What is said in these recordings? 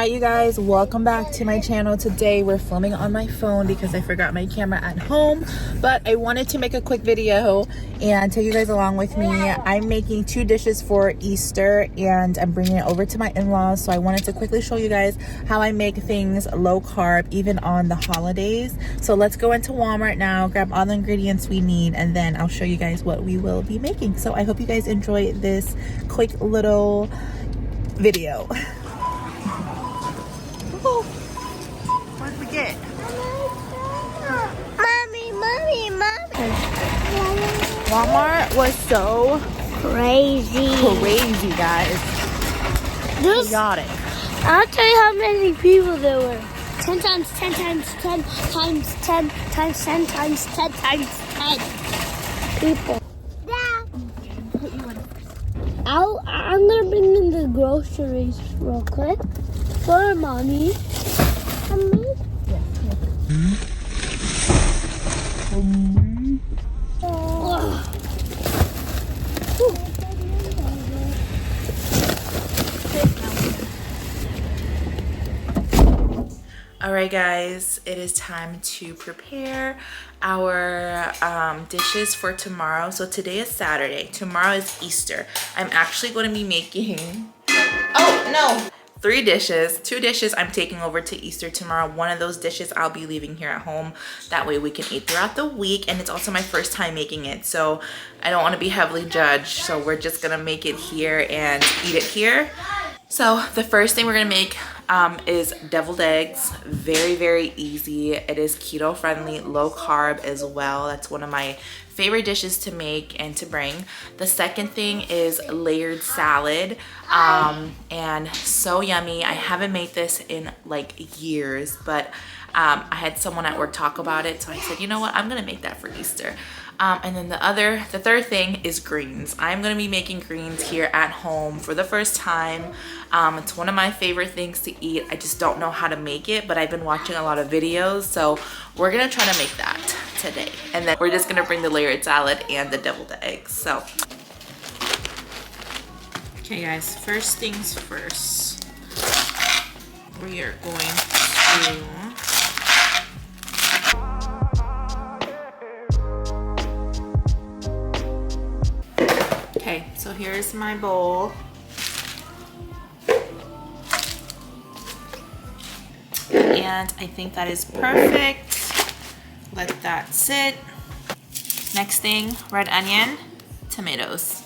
Hi you guys, welcome back to my channel. Today we're filming on my phone because I forgot my camera at home, but I wanted to make a quick video and take you guys along with me. I'm making 2 dishes for Easter and I'm bringing it over to my in-laws, so I wanted to quickly show you guys how I make things low carb even on the holidays. So let's go into Walmart now, grab all the ingredients we need, and then I'll show you guys what we will be making. So I hope you guys enjoy this quick little video. Oh, what did we get? Mommy. Walmart was so Crazy, guys. Chaotic. I'll tell you how many people there were. 10 times 10 times 10 times 10 times 10 times 10 times 10 people. I'm gonna bring in the groceries real quick for mommy. Alright guys, it is time to prepare our dishes for tomorrow. So today is Saturday, tomorrow is Easter. I'm actually going to be making 3 dishes. 2 dishes I'm taking over to Easter tomorrow. One of those dishes I'll be leaving here at home. That way we can eat throughout the week, and it's also my first time making it, so I don't want to be heavily judged. So we're just gonna make it here and eat it here. So the first thing we're gonna make is deviled eggs. Very easy. It is keto friendly, low carb as well. That's one of my favorite dishes to make and to bring. The second thing is layered salad, and so yummy. I haven't made this in like years, but I had someone at work talk about it, so I said, you know what, I'm gonna make that for Easter. And then the third thing is greens. I'm gonna be making greens here at home for the first time. It's one of my favorite things to eat. I just don't know how to make it, but I've been watching a lot of videos, so we're gonna try to make that today. And then we're just gonna bring the layered salad and the deviled eggs. So, okay guys, first things first. We are going to so here's my bowl. And I think that is perfect. Let that sit. Next thing, red onion, tomatoes.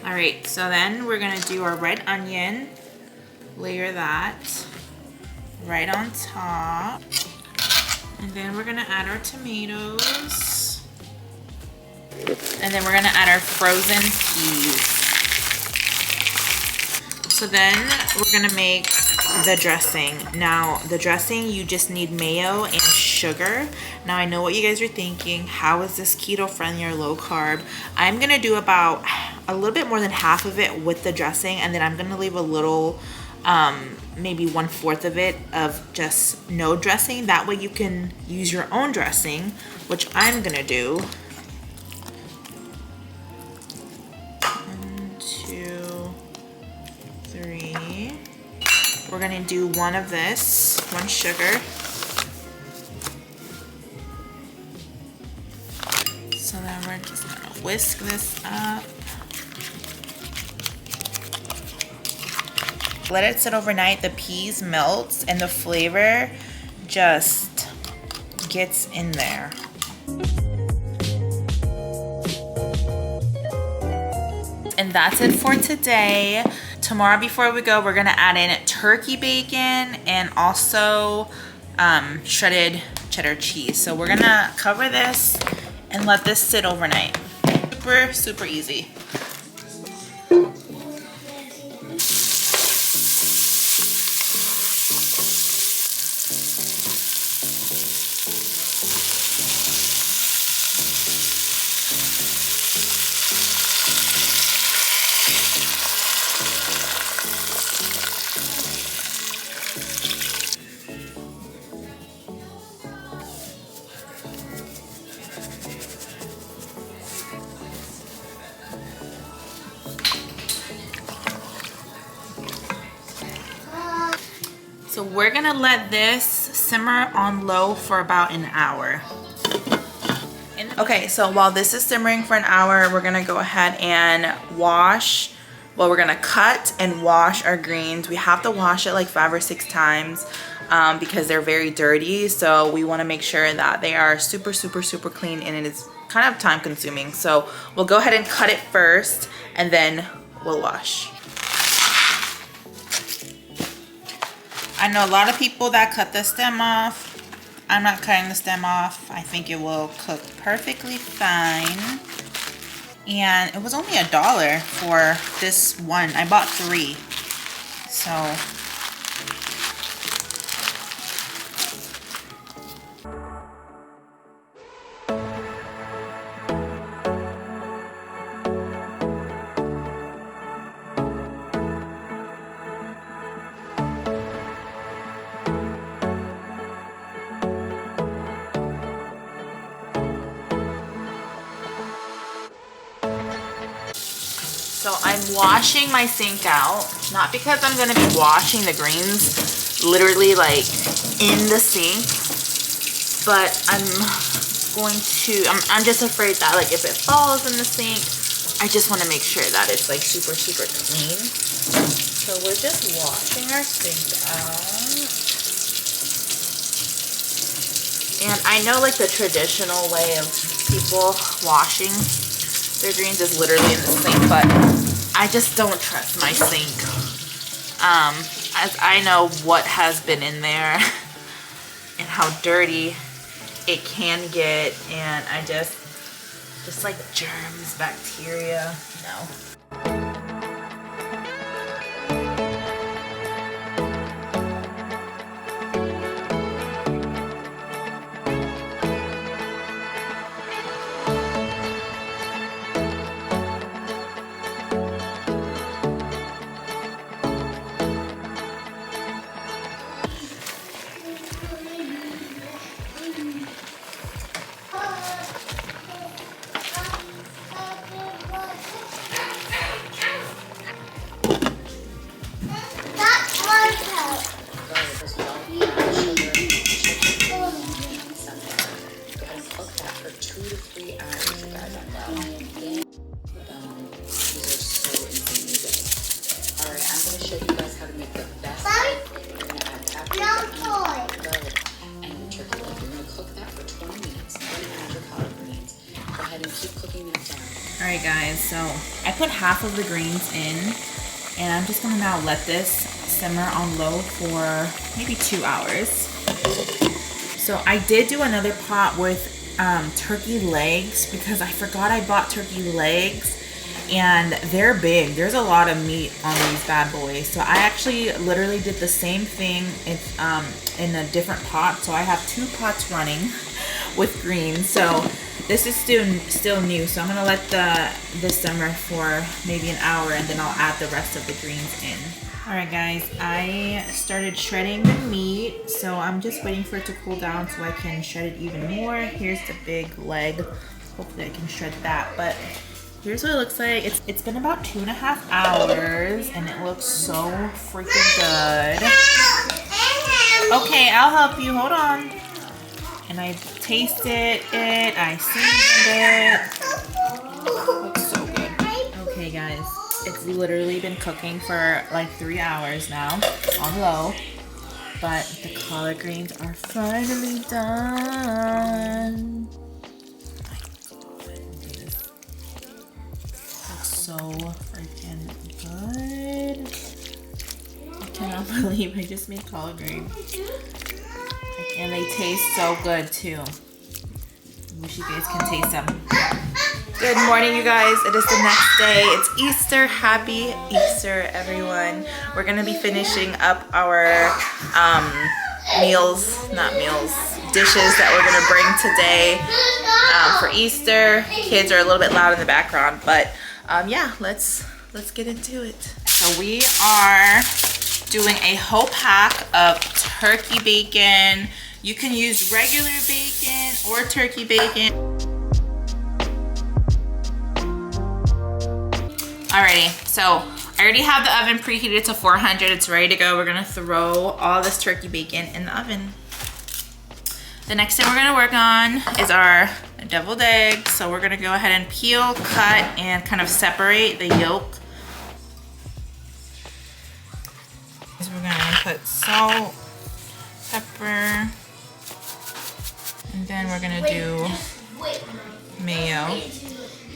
All right, so then we're gonna do our red onion, layer that right on top. And then we're gonna add our tomatoes. And then we're gonna add our frozen peas. So then we're gonna make the dressing. Now, the dressing, you just need mayo and sugar. Now, I know what you guys are thinking. How is this keto friendly or low carb? I'm gonna do about a little bit more than half of it with the dressing, and then I'm gonna leave a little, maybe 1/4 of it of just no dressing. That way you can use your own dressing, which I'm gonna do. 1, 2, 3. We're gonna do 1 of this, 1 sugar. So then we're just gonna whisk this up. Let it sit overnight. The peas melts and the flavor just gets in there. And that's it for today. Tomorrow before we go, we're gonna add in turkey bacon and also shredded cheddar cheese. So we're gonna cover this and let this sit overnight. Super easy. we're gonna let this simmer on low for about an hour. Okay, so while this is simmering for an hour, we're gonna go ahead and wash, well, we're gonna cut and wash our greens. We have to wash it like 5 or 6 times because they're very dirty. So we wanna make sure that they are super, super, super clean, and it is kind of time consuming. So we'll go ahead and cut it first and then we'll wash. I know a lot of people that cut the stem off. I'm not cutting the stem off. I think it will cook perfectly fine. And it was only $1 for this one. I bought 3. So I'm washing my sink out, not because I'm gonna be washing the greens literally like in the sink, but I'm just afraid that like if it falls in the sink, I just want to make sure that it's like super, super clean. So we're just washing our sink out. And I know like the traditional way of people washing their greens is literally in the sink, but I just don't trust my sink. As I know what has been in there and how dirty it can get, and I just like germs, bacteria, no. Alright guys, so I put half of the greens in, and I'm just gonna now let this simmer on low for maybe 2 hours. So I did do another pot with turkey legs because I forgot I bought turkey legs, and they're big. There's a lot of meat on these bad boys. So I actually literally did the same thing in a different pot. So I have 2 pots running with greens. So this is still new, so I'm gonna let this simmer for maybe an hour, and then I'll add the rest of the greens in. All right, guys, I started shredding the meat, so I'm just waiting for it to cool down so I can shred it even more. Here's the big leg. Hopefully I can shred that, but here's what it looks like. It's been about 2.5 hours, and it looks so freaking good. Okay, I'll help you. Hold on. And I tasted it, I seasoned it. Looks so good. Okay guys, it's literally been cooking for like 3 hours now on low, but the collard greens are finally done. Oh my God, this looks so freaking good. I cannot believe I just made collard greens. And they taste so good too. I wish you guys can taste them. Good morning, you guys. It is the next day. It's Easter. Happy Easter, everyone. We're gonna be finishing up our dishes that we're gonna bring today for Easter. Kids are a little bit loud in the background, but yeah, let's get into it. So we are doing a whole pack of turkey bacon. You can use regular bacon or turkey bacon. Alrighty, so I already have the oven preheated to 400. It's ready to go. We're gonna throw all this turkey bacon in the oven. The next thing we're gonna work on is our deviled eggs. So we're gonna go ahead and peel, cut, and kind of separate the yolk. So we're gonna put salt, pepper, and then we're gonna do mayo.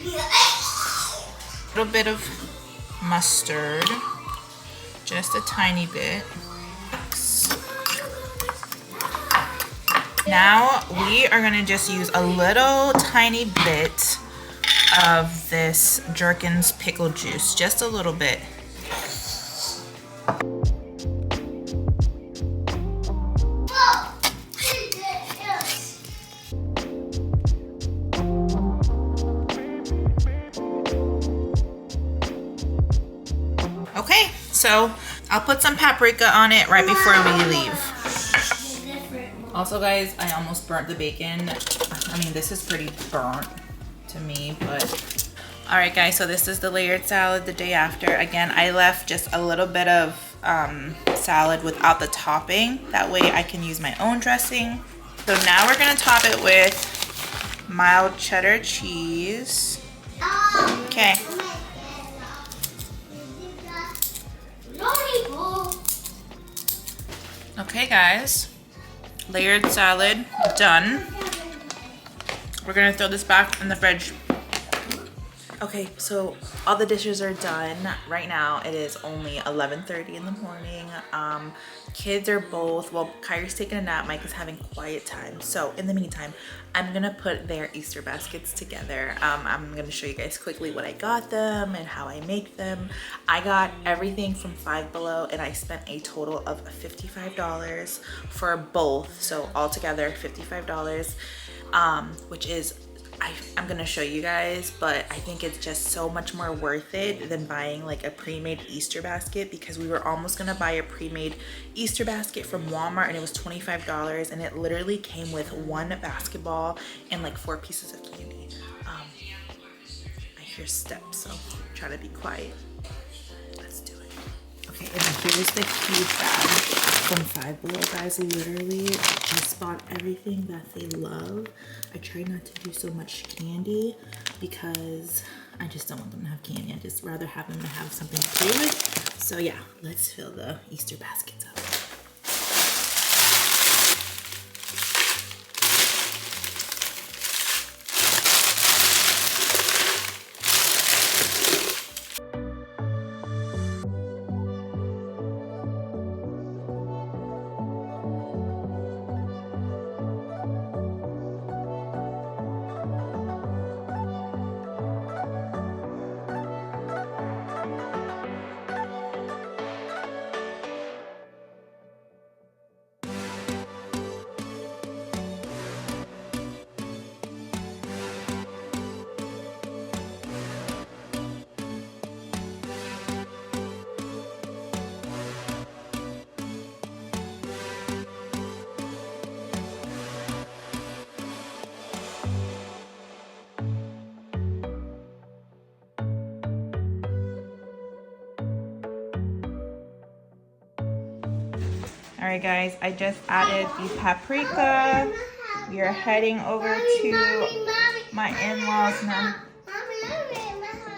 A little bit of mustard, just a tiny bit. Now we are gonna just use a little tiny bit of this Jergens pickle juice, just a little bit. Okay, so I'll put some paprika on it right before we leave. Also guys, I almost burnt the bacon. I mean, this is pretty burnt to me, but. All right guys, so this is the layered salad the day after. Again, I left just a little bit of salad without the topping. That way I can use my own dressing. So now we're gonna top it with mild cheddar cheese. Okay. Okay guys, layered salad done. We're gonna throw this back in the fridge. Okay, so all the dishes are done. Right now it is only 11:30 in the morning. Kids are both, well, Kyrie's taking a nap, Mike is having quiet time. So in the meantime, I'm gonna put their Easter baskets together. I'm gonna show you guys quickly what I got them and how I make them. I got everything from Five Below and I spent a total of $55 for both. So altogether $55, which is, I'm gonna show you guys, but I think it's just so much more worth it than buying like a pre-made Easter basket, because we were almost gonna buy a pre-made Easter basket from Walmart and it was $25 and it literally came with one basketball and like 4 pieces of candy. I hear steps, so try to be quiet. Let's do it. Okay, and here's the huge bag from Five Below, guys. Literally just bought everything that they love. I try not to do so much candy because I just don't want them to have candy. I just rather have them to have something to play with. So yeah, let's fill the Easter baskets up. All right guys, I just added the paprika. We are heading over to my in-laws now.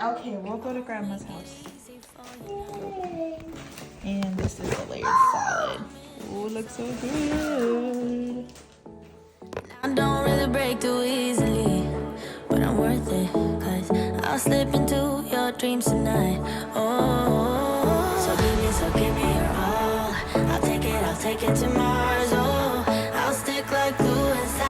Okay, we'll go to grandma's house. And this is the layered salad. Oh, it looks so good. I don't really break too easily, but I'm worth it, 'cause I'll slip into your dreams tonight. Oh, so give me your all. I'll take it to Mars.